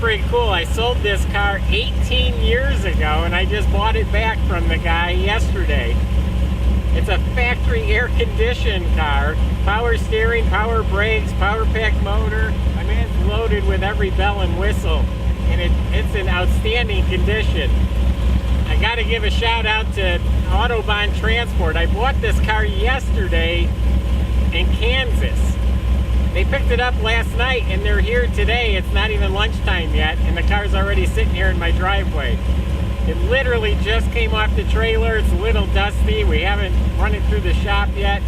pretty cool. I sold this car 18 years ago and I just bought it back from the guy yesterday. It's a factory air-conditioned car. Power steering, power brakes, power pack motor. I mean, it's loaded with every bell and whistle. And it's in outstanding condition. I got to give a shout out to Autobahn Transport. I bought this car yesterday in Kansas. They picked it up last night and they're here today. It's not even lunchtime yet and the car's already sitting here in my driveway. It literally just came off the trailer. It's a little dusty. We haven't run it through the shop yet.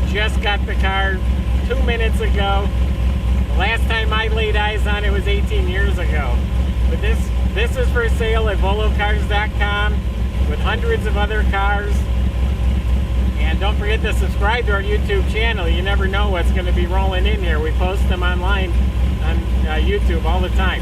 Just got the car 2 minutes ago. The last time I laid eyes on it was 18 years ago. But this is for sale at volocars.com with hundreds of other cars. And don't forget to subscribe to our YouTube channel. You never know what's going to be rolling in here. We post them online on YouTube all the time.